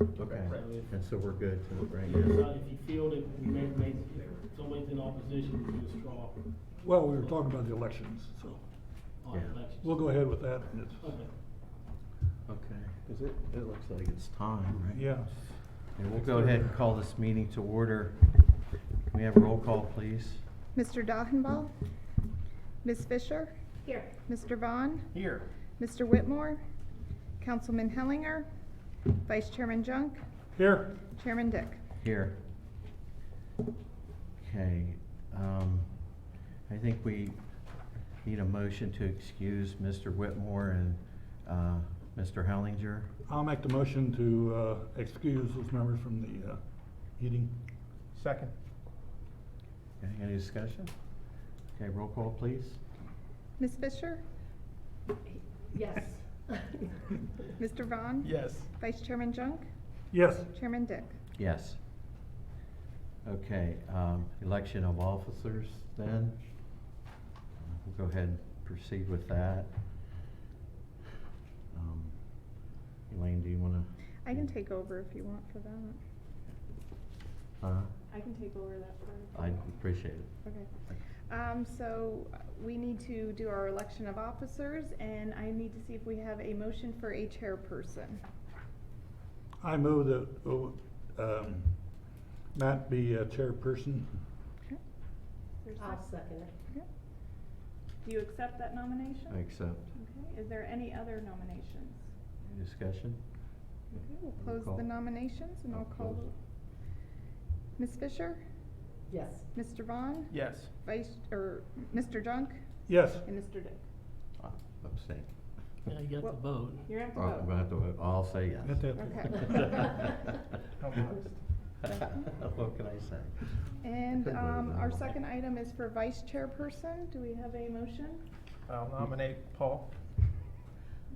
Okay, So if- and so we're good to, right? So if you feel that we may, if somebody's in opposition to a straw Well, we were talking about the elections, so on Yeah. elections. we'll go ahead with that. Okay. Okay, cause it looks like it's time, right? Yeah. And we'll go ahead and call this meeting to order. Can we have a roll call, please? Mr. Dodgenball? Ms. Fisher? Here. Mr. Vaughn? Here. Mr. Whitmore? Councilman Hellinger? Vice Chairman Junk? Here, Chairman Dick? Here. Okay, I think we need a motion to excuse Mr. Whitmore and, Mr. Hellinger. I'll make the motion to excuse those members from the meeting. Second. Okay, any discussion? Okay, roll call, please. Ms. Fisher? Yes. Mr. Vaughn? Yes. Vice Chairman Junk? Yes, Chairman Dick? Yes. Okay, election of officers then. We'll go ahead and proceed with that. Elaine, do you wanna? I can take over if you want for that. I can take over that part. I appreciate it. Okay. So we need to do our election of officers, and I need to see if we have a motion for a chairperson. I move that Matt be a chairperson. Okay. There's I'll sec- second it. Okay. Do you accept that nomination? I accept. Okay, is there any other nominations? Any discussion? Okay, we'll Roll close call. the nominations and I'll call. Close. Ms. Fisher? Yes. Mr. Vaughn? Yes. Mr. Junk? Yes, And Mr. Dick? Abstain. Yeah, you got Well- to vote. You're gonna Oh, have I'm to gonna have to vote. I'll say yes. Have to have Okay. How modest. What can I say? And, Could vote our no. second item is for vice chairperson. Do we have a motion? I'll nominate Paul.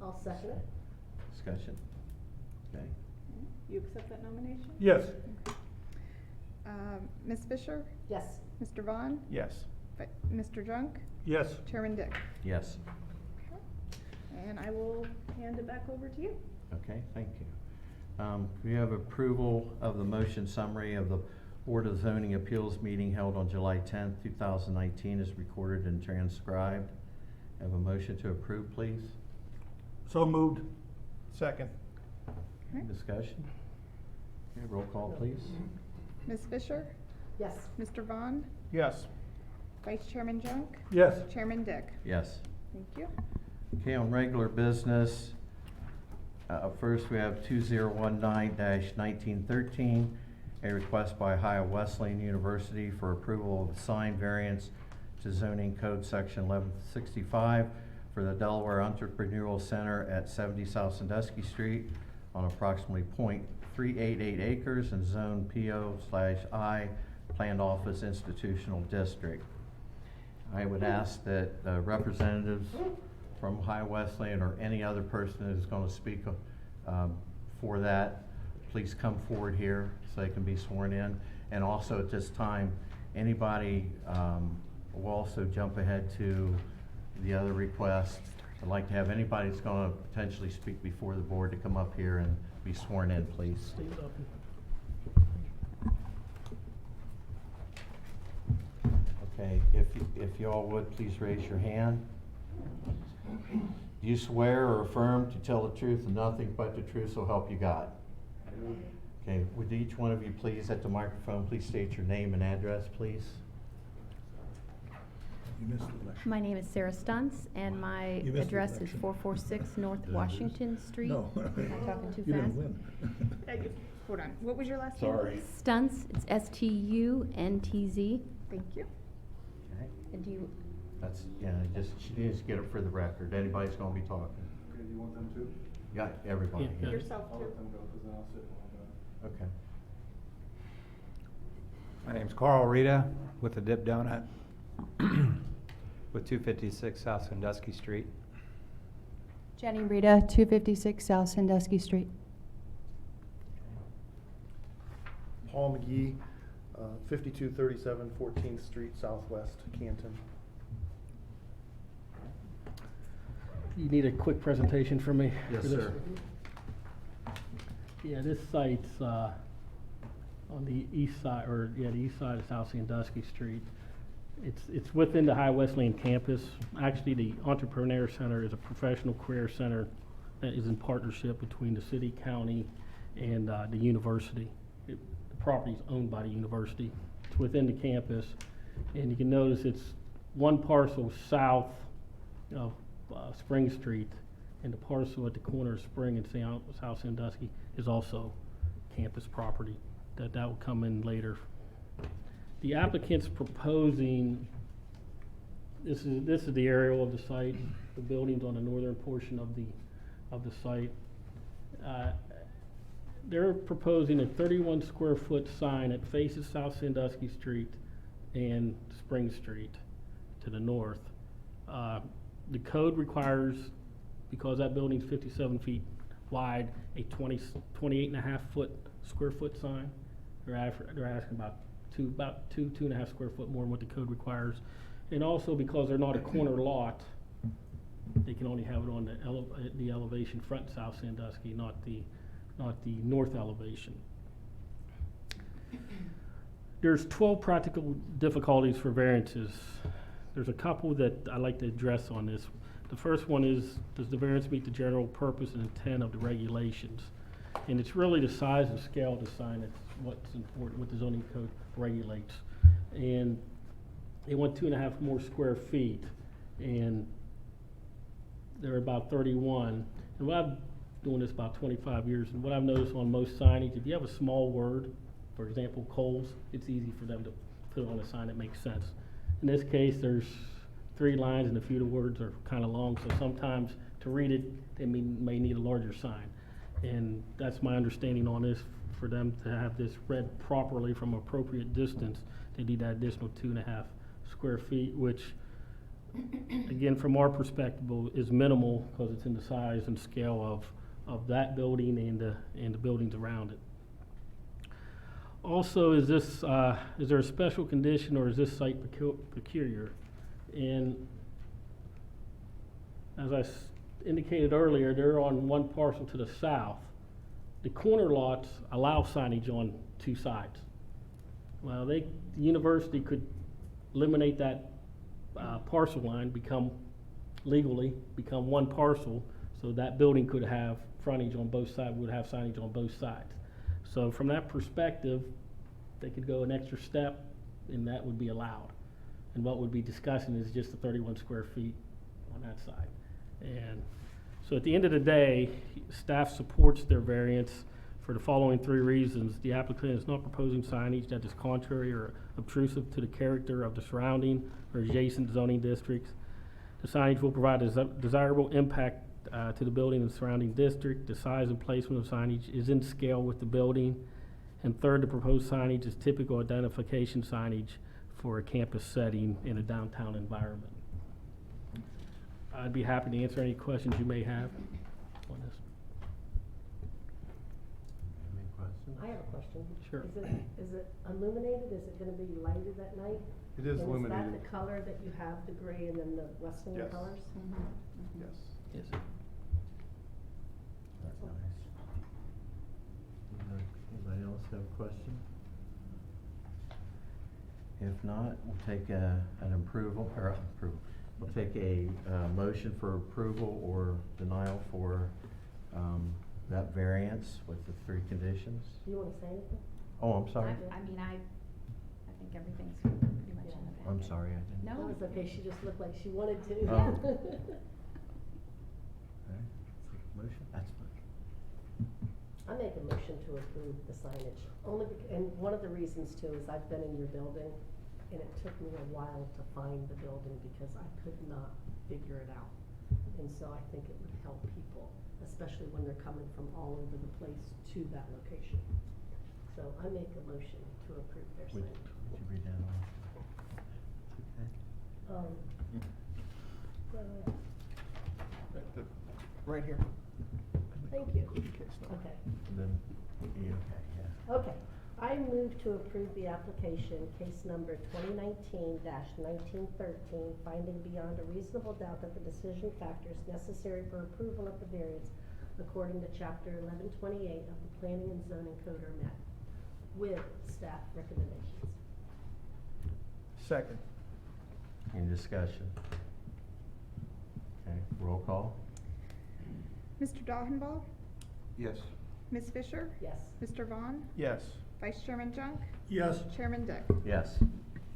I'll second it. Discussion? Okay. You accept that nomination? yes, Ms. Fisher? Yes. Mr. Vaughn? Yes. Mr. Junk? yes. Chairman Dick? Yes. And I will hand it back over to you. Okay, thank you. We have approval of the motion summary of the Board of Zoning Appeals meeting held on July 10th, 2019 is recorded and transcribed. Have a motion to approve, please? So moved. Second. Okay. Discussion? Okay, roll call, please. Ms. Fisher? Yes. Mr. Vaughn? Yes. Vice Chairman Junk? Yes, Chairman Dick? Yes. Thank you. Okay, on regular business, first we have 2019-1913, a request by Ohio Wesleyan University for approval of a sign variance to zoning code section 1165 for the Delaware Entrepreneurial Center at 70 South Sandusky Street on approximately .388 acres in zone PO/I, Planned Office Institutional District. I would ask that representatives from Ohio Wesleyan or any other person that is going to speak for that, please come forward here so they can be sworn in. And also at this time, anybody will also jump ahead to the other request. I'd like to have anybody that's going to potentially speak before the board to come up here and be sworn in, please. Stand up. Okay, if you all would, please raise your hand. Do you swear or affirm to tell the truth and nothing but the truth, so help you God? Okay, would each one of you please, at the microphone, please state your name and address, please? you missed the election. My name is Sarah Stunts, and my You missed the address is election. 446 North Did I lose? Washington Street. No. Am I talking too You didn't fast? win. Hold on, what was your last name? Sorry. Stunts, it's STUNTZ. Thank you. Okay, And do you, that's, yeah, she needs to get it for the record. Anybody's gonna be talking. Okay, do you want them to? Yeah, everybody. Yeah, yeah. Yourself I'll too. let them go, because then I'll sit while Okay. My name's Carl Rita with the Dip Donut with 256 South Sandusky Street. Jenny Rita, 256 South Sandusky Street. Paul McGee, 5237 14th Street Southwest, Canton. You need a quick presentation from me? Yes, for this? sir. Yeah, this site's, on the east side, the east side of South Sandusky Street. It's within the High Wesleyan campus. Actually, the Entrepreneur Center is a professional career center that is in partnership between the city, county, and the university. The property is owned by the university. It's within the campus, and you can notice it's one parcel south of Spring Street, and the parcel at the corner of Spring and South Sandusky is also campus property. That will come in later. The applicant's proposing, this is the aerial of the site, the building's on the northern portion of the site. They're proposing a 31 square foot sign that faces South Sandusky Street and Spring Street to the north. The code requires, because that building's 57 feet wide, a 28.5 square foot sign. They're asking about two and a half square foot more than what the code requires. And also because they're not a corner lot, they can only have it on the elevation front South Sandusky, not the north elevation. There's 12 practical difficulties for variances. There's a couple that I'd like to address on this. The first one is, does the variance meet the general purpose and intent of the regulations? And it's really the size and scale of the sign that's what's important, what the zoning code regulates. And they want 2.5 more square feet, and they're about 31. And what I've doing this about 25 years, and what I've noticed on most signage, if you have a small word, for example, Kohl's, it's easy for them to put it on a sign that makes sense. In this case, there's 3 lines and a few of the words are kind of long, so sometimes to read it, they may need a larger sign. And that's my understanding on this. For them to have this read properly from appropriate distance, they need that additional 2.5 square feet, which, again, from our perspective, is minimal because it's in the size and scale of that building and the buildings around it. Also, is there a special condition, or is this site peculiar? And as I indicated earlier, they're on one parcel to the south. The corner lots allow signage on 2 sides. Well, the university could eliminate that parcel line, legally become one parcel, so that building could have frontage on both sides, would have signage on both sides. So from that perspective, they could go an extra step, and that would be allowed. And what we'd be discussing is just the 31 square feet on that side. And so at the end of the day, staff supports their variance for the following 3 reasons. The applicant is not proposing signage that is contrary or obtrusive to the character of the surrounding or adjacent zoning districts. The signage will provide a desirable impact to the building and surrounding district. The size and placement of signage is in scale with the building. And third, the proposed signage is typical identification signage for a campus setting in a downtown environment. I'd be happy to answer any questions you may have on this. Any questions? I have a question. Sure. Is it illuminated? Is it gonna be lighted at night? It is And illuminated. is that the color that you have, the gray and then the Wesleyan Yes. colors? Yes. Yes. That's nice. Anybody else have a question? If not, we'll take we'll take a motion for approval or denial for that variance with the 3 conditions. Do you wanna say anything? Oh, I'm sorry. I mean, I think everything's pretty much in the packet. I'm sorry, I didn't. No. That was okay, she just looked like she wanted to. Oh. Okay. Motion, that's fine. I make a motion to approve the signage, and one of the reasons too is I've been in your building, and it took me a while to find the building because I could not figure it out. And so I think it would help people, especially when they're coming from all over the place to that location. So I make a motion to approve their Would signage. you read that off? Okay. Right here. Thank you. Case number. Okay. Then, okay, yeah. Okay, I move to approve the application, case number 2019-1913, finding beyond a reasonable doubt that the decision factors necessary for approval of the variance according to chapter 1128 of the Planning and Zoning Code are met, with staff recommendations. Second. Any discussion? Okay, roll call? Mr. Dalrymple? Yes. Ms. Fisher? Yes. Mr. Vaughn? Yes. Vice Chairman Junk? Yes. Chairman Dick? Yes. Thank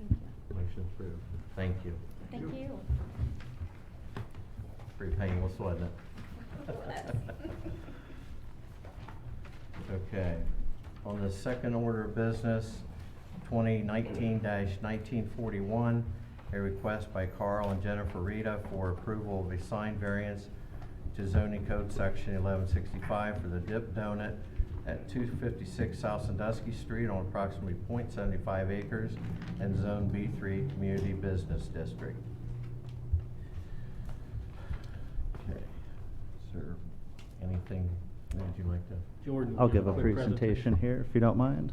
you. Motion approved. Thank you. Thank you. Pretty painless, wasn't it? Okay, on the second order of business, 2019-1941, a request by Carl and Jennifer Rita for approval of a sign variance to zoning code section 1165 for the Dip Donut at 256 South Sandusky Street on approximately .75 acres in Zone B3 Community Business District. Okay, is there anything, would you like to? Jordan. I'll give a quick presentation here, if you don't mind.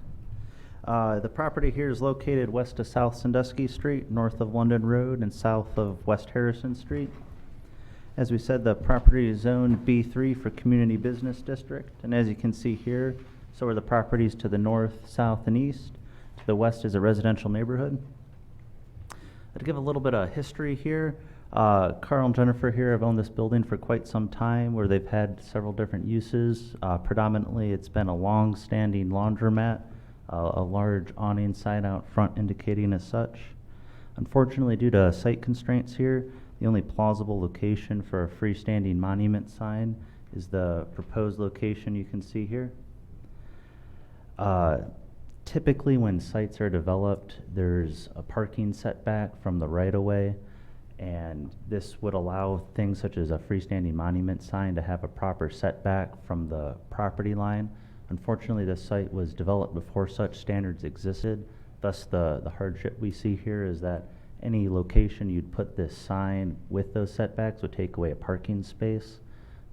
The property here is located west of South Sandusky Street, north of London Road, and south of West Harrison Street. As we said, the property is zoned B3 for Community Business District, and as you can see here, so are the properties to the north, south, and east. To the west is a residential neighborhood. To give a little bit of history here, Carl and Jennifer here have owned this building for quite some time, where they've had several different uses. Predominantly, it's been a long-standing laundromat, a large awning sign out front indicating as such. Unfortunately, due to site constraints here, the only plausible location for a freestanding monument sign is the proposed location you can see here. Typically, when sites are developed, there's a parking setback from the right-of-way, and this would allow things such as a freestanding monument sign to have a proper setback from the property line. Unfortunately, this site was developed before such standards existed. Thus, the hardship we see here is that any location you'd put this sign with those setbacks would take away a parking space.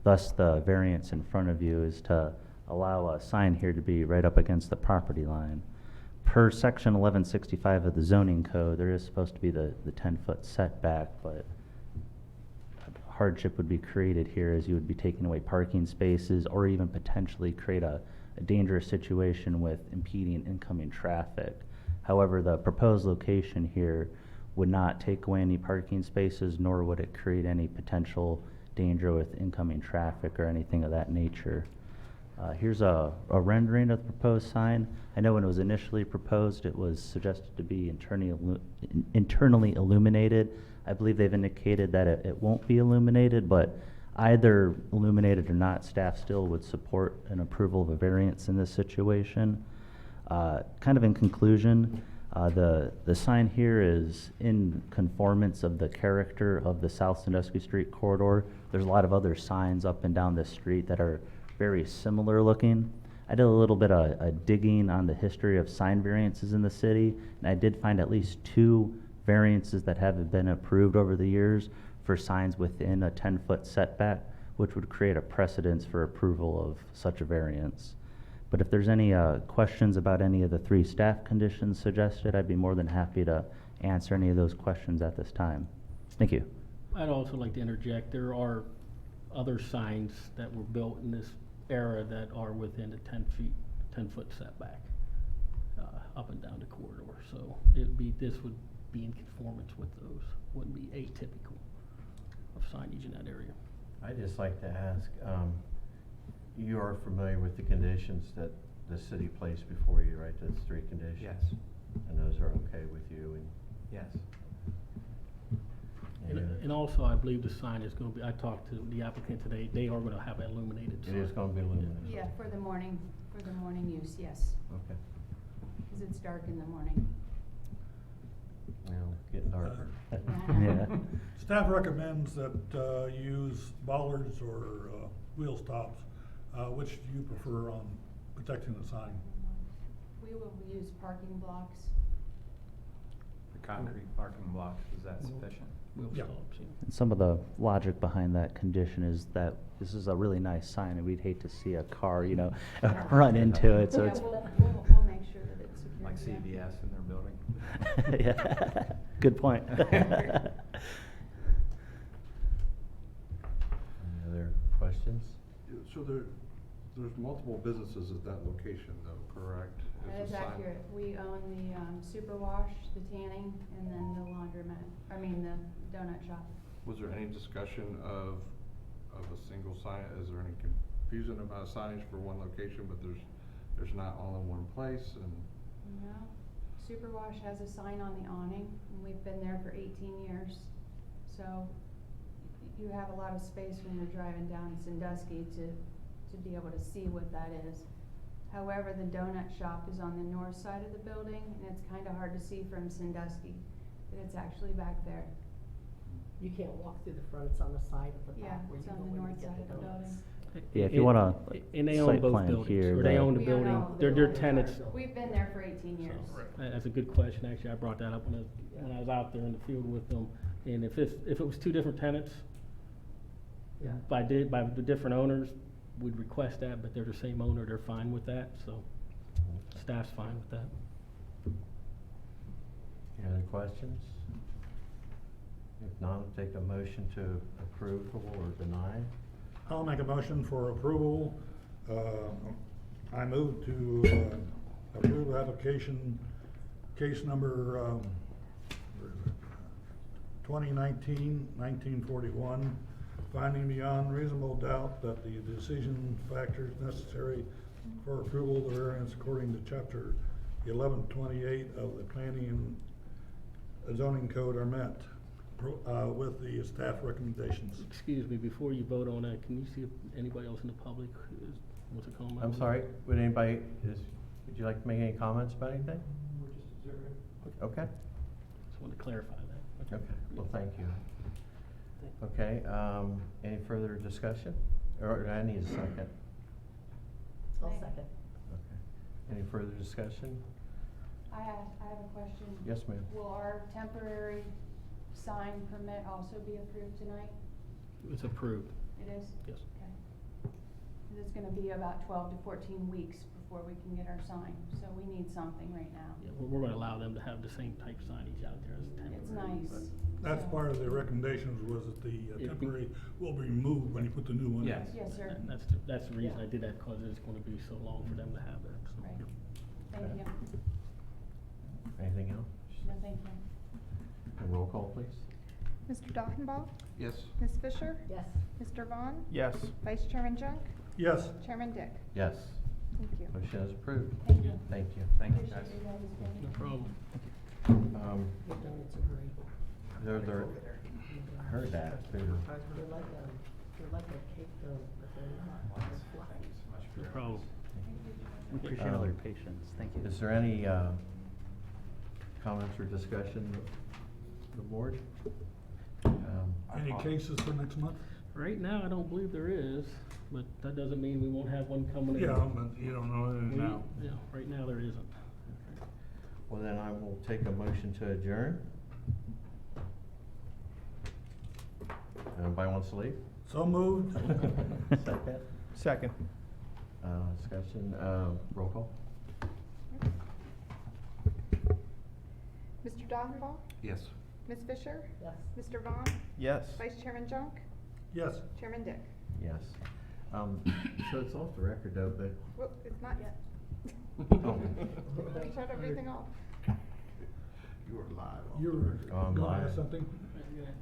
Thus, the variance in front of you is to allow a sign here to be right up against the property line. Per section 1165 of the zoning code, there is supposed to be the 10-foot setback, but hardship would be created here as you would be taking away parking spaces or even potentially create a dangerous situation with impeding incoming traffic. However, the proposed location here would not take away any parking spaces, nor would it create any potential danger with incoming traffic or anything of that nature. Here's a rendering of the proposed sign. I know when it was initially proposed, it was suggested to be internally illuminated. I believe they've indicated that it won't be illuminated, but either illuminated or not, staff still would support an approval of a variance in this situation. Kind of in conclusion, the sign here is in conformance of the character of the South Sandusky Street corridor. There's a lot of other signs up and down this street that are very similar looking. I did a little bit of digging on the history of sign variances in the city, and I did find at least 2 variances that have been approved over the years for signs within a 10-foot setback, which would create a precedence for approval of such a variance. But if there's any questions about any of the 3 staff conditions suggested, I'd be more than happy to answer any of those questions at this time. Thank you. I'd also like to interject, there are other signs that were built in this era that are within the 10-foot setback, up and down the corridor. So this would be in conformance with those, wouldn't be atypical of signage in that area. I'd just like to ask, you are familiar with the conditions that the city placed before you, right? Those 3 conditions? Yes. And those are okay with you? And Yes. And also, I believe the sign is going to be, I talked to the applicant today, they are going to have an illuminated It sign. is going to be illuminated? Yeah, for the morning use, yes, Okay. because it's dark in the morning. Well, getting darker. Yeah. Staff recommends that you use bollards or wheel stops. Which do you prefer on protecting the sign? We will use parking blocks. The concrete parking blocks, is that sufficient? Wheel Yeah. stops, yeah. And some of the logic behind that condition is that this is a really nice sign, and we'd hate to see a car, run into it, so Yeah, it's. we'll make sure that it's secure. Like yeah. CVS in their building? Yeah, good point. Any other questions? So there's multiple businesses at that location though, correct? That is the sign- accurate. We own the super wash, the tanning, and then the laundromat, the donut shop. Was there any discussion of a single sign? Is there any confusion about signage for one location, but there's not all in one place and? No, super wash has a sign on the awning, and we've been there for 18 years. So you have a lot of space when you're driving down Sandusky to be able to see what that is. However, the donut shop is on the north side of the building, and it's kinda hard to see from Sandusky, but it's actually back there. You can't walk through the front, it's on the side of the Yeah, back where you it's go on the in to north get side the of the donuts. building. Yeah, if you wanna, And they own site both plan buildings, here, or they the- own the We building, own- they're tenants. We've been there for 18 years. That's a good question, actually, I brought that up when I was out there in the field with them, and if it was two different tenants, Yeah. by the different owners, we'd request that, but they're the same owner, they're fine with that, so staff's fine with that. Any other questions? If not, I'll take a motion to approve or deny. I'll make a motion for approval. I move to approve application, case number, where is it? 2019-1941, finding beyond reasonable doubt that the decision factors necessary for approval of the variance according to chapter 1128 of the planning and zoning code are met, with the staff recommendations. Excuse me, before you vote on that, can you see if anybody else in the public wants to comment? I'm sorry, would you like to make any comments about anything? We're just observing. Okay, Just wanted to clarify that. okay, well, thank you. Okay, any further discussion? Or do I need a second? I'll second. Okay. Any further discussion? I have a question. Yes, ma'am. Will our temporary sign permit also be approved tonight? It's approved, It is? yes. Okay. 'Cause it's gonna be about 12 to 14 weeks before we can get our sign, so we need something right now. Yeah, we're gonna allow them to have the same type signage out there as temporary. It's nice. That's So- part of the recommendations, was that the Yeah. temporary will be removed when you put the new one in. Yes. Yes, sir. And that's the reason Yeah. I did that, cause it's gonna be so long for them to have that, so. Right. Thank you. Anything else? No, thank you. A roll call, please. Mr. Dockenbach? Yes. Ms. Fisher? Yes. Mr. Vaughn? Yes. Vice Chairman Junk? Yes. Chairman Dick? Yes, Thank you. motion is approved. Thank you. Thank you. Appreciate you guys being No here. problem. Your donuts are great. They're, I heard that, they're, They're like a cake donut, but they're not, they're fluffy. No problem. We appreciate all your patience, thank you. is there any, comments or discussion of the board? Any cases for next month? Right now, I don't believe there is, but that doesn't mean we won't have one coming in. Yeah, but you don't know anything now. Yeah, right now there isn't. Well, then I will take a motion to adjourn. Anybody wants to leave? So moved. Second, Second. discussion, roll call? Mr. Dockenbach? Yes. Ms. Fisher? Yes. Mr. Vaughn? Yes. Vice Chairman Junk? Yes. Chairman Dick? Yes. So it's off the record though, but, Well, it's not yet. oh, We shut everything off. You are live. You were Oh, I'm gonna live. ask something?